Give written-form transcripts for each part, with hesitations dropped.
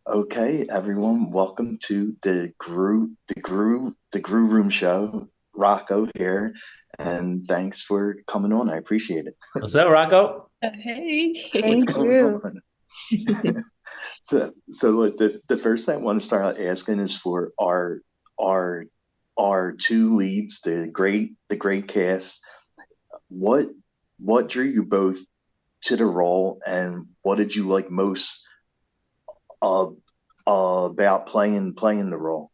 Okay, everyone, welcome to the Grue Room Show. Rocco here, and thanks for coming on. I appreciate it. What's up, Rocco? What's Thank Hey. going you. on? So like the first thing I want to start out asking is for our our two leads, the great cast. What what drew you both to the role, and what did you like most uh, about playing the role?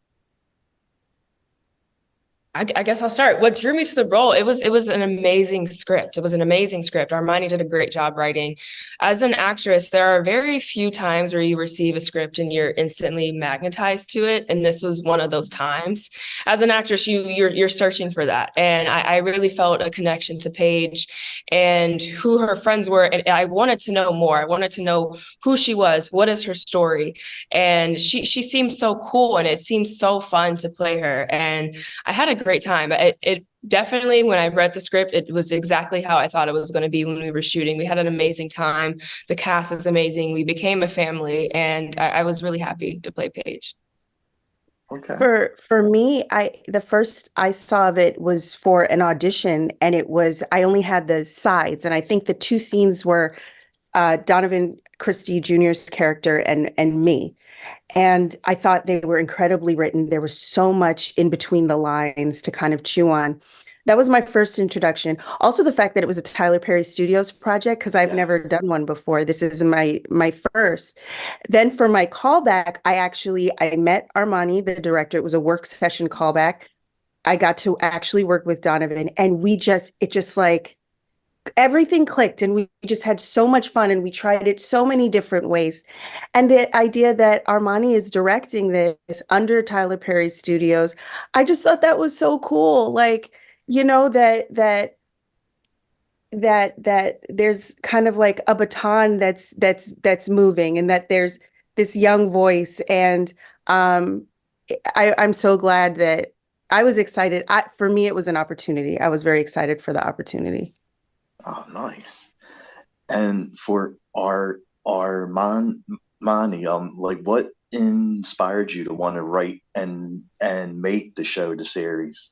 I guess I'll start. What drew me to the role, it was an amazing script. It was an amazing script. Armani did a great job writing. As an actress, there are very few times where you receive a script and you're instantly magnetized to it, and this was one of those times. As an actress, you're searching for that, and I really felt a connection to Paige and who her friends were, and I wanted to know more. I wanted to know who she was, what is her story, and she seems so cool, and it seems so fun to play her, and I had a great time. It definitely, when I read the script, it was exactly how I thought it was going to be when we were shooting. We had an amazing time. The cast is amazing. We became a family, and I was really happy to play Paige. Okay. For me, I the first I saw of it was for an audition, and it was I only had the sides, and I think the two scenes were Donavan Christie Jr.'s character and me. And I thought they were incredibly written. There was so much in between the lines to kind of chew on. That was my first introduction. Also, the fact that it was a Tyler Perry Studios project, because I've never Yes. done one before. This is my first. Then for my callback, I met Armani, the director. It was a work session callback. I got to actually work with Donovan, and it just like everything clicked, and we just had so much fun, and we tried it so many different ways. And the idea that Armani is directing this under Tyler Perry Studios, I just thought that was so cool. Like, that there's kind of like a baton that's moving, and that there's this young voice. And um I'm so glad that I was excited. For me, it was an opportunity. I was very excited for the opportunity. Oh, nice. And for Mani, like what inspired you to want to write and make the show, the series?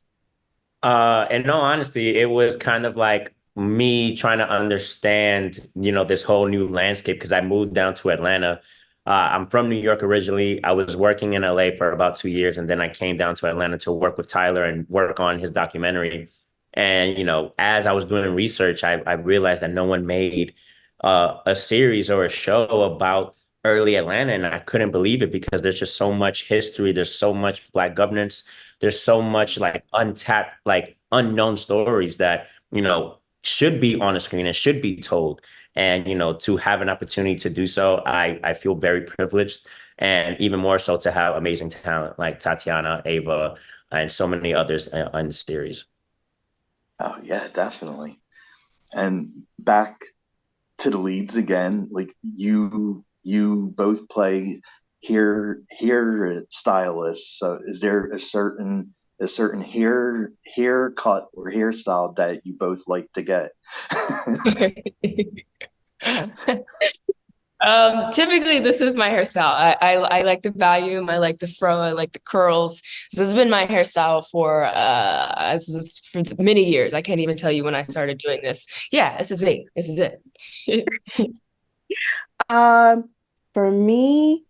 In all honesty, it was kind of like me trying to understand, this whole new landscape because I moved down to Atlanta. I'm from New York originally. I was working in LA for about 2 years, and then I came down to Atlanta to work with Tyler and work on his documentary. And, as I was doing research, I realized that no one made a series or a show about early Atlanta, and I couldn't believe it because there's just so much history. There's so much Black governance. There's so much like untapped, like unknown stories that, should be on the screen and should be told. And, to have an opportunity to do so, I feel very privileged. And even more so to have amazing talent like Tatyana, Ava, and so many others in the series. Oh yeah, definitely. And back to the leads again, like you both play hair stylists. So is there a certain haircut or hairstyle that you both like to get? Typically, this is my hairstyle. I like the volume. I like the fro. I like the curls. This has been my hairstyle for many years. I can't even tell you when I started doing this. Yeah, this is me. This is it. Um, for me,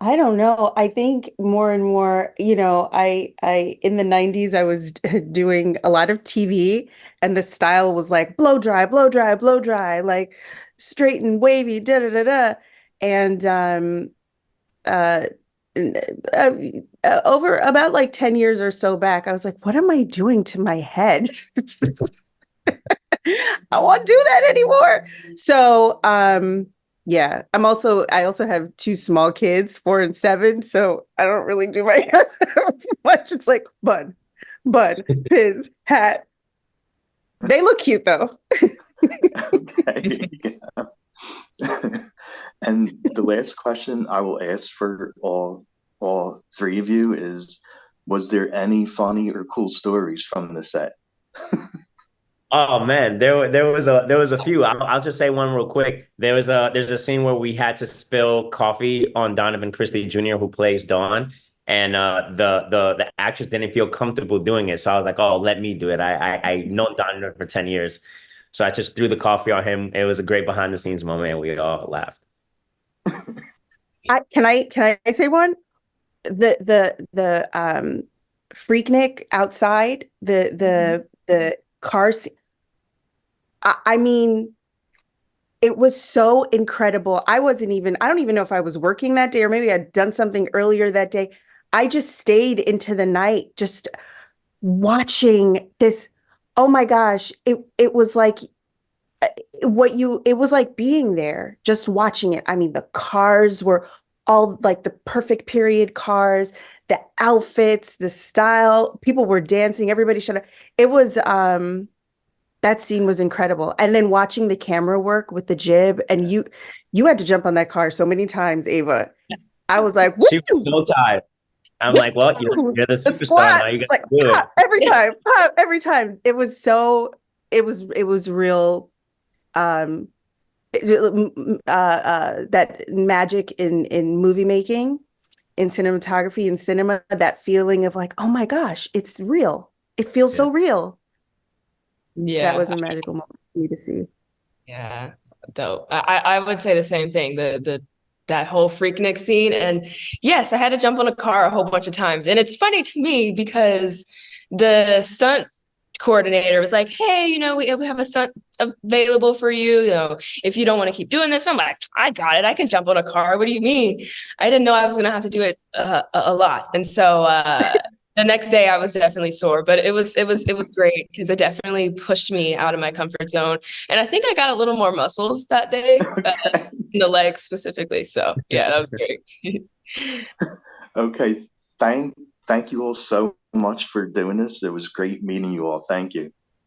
I don't know. I think more and more, I in the 90s I was doing a lot of TV, and the style was like blow dry, blow dry, blow dry, like straight and wavy, da da da da. And uh, uh, over about like 10 years or so back, I was like, what am I doing to my head? I won't do that anymore. So, yeah, I also have two small kids, 4 and 7. So I don't really do my hair much. It's like bun, pins, hat. They look cute though. Okay. And the last question I will ask for all three of you is, was there any funny or cool stories from the set? Oh man, there was a few. I'll just say one real quick. There's a scene where we had to spill coffee on Donavan Christie Jr., who plays Dawn, and the actress didn't feel comfortable doing it. So I was like, oh, let me do it. I know Donovan for 10 years, so I just threw the coffee on him. It was a great behind the scenes moment, and we all laughed. Can I say one? The Freaknik outside the car scene. I mean, it was so incredible. I don't even know if I was working that day or maybe I'd done something earlier that day. I just stayed into the night just watching this. Oh my gosh, it was like it was like being there, just watching it. I mean, the cars were all like the perfect period cars, the outfits, the style, people were dancing, everybody shut up. It was that scene was incredible. And then watching the camera work with the jib, and you had to jump on that car so many times, Ava. I was like, She was woo! so tired. I'm like, well, you're the The superstar now. You squats, got like to do it. every time, every time. It was real. Um, that magic in movie making, in cinematography, in cinema. That feeling of like, oh my gosh, it's real. It feels Yeah. so real. That Yeah. was a magical moment for me to see. Yeah, though I would say the same thing. The that whole Freaknik scene, and yes, I had to jump on a car a whole bunch of times, and it's funny to me because the stunt coordinator was like, "Hey, we have a stunt available for you. If you don't want to keep doing this," I'm like, "I got it. I can jump on a car. What do you mean?" I didn't know I was gonna have to do it a lot, and so the next day I was definitely sore, but it was great because it definitely pushed me out of my comfort zone. And I think I got a little more muscles that day, Okay. in the legs specifically. So yeah, that was great. Okay. Thank you all so much for doing this. It was great meeting you all. Thank you.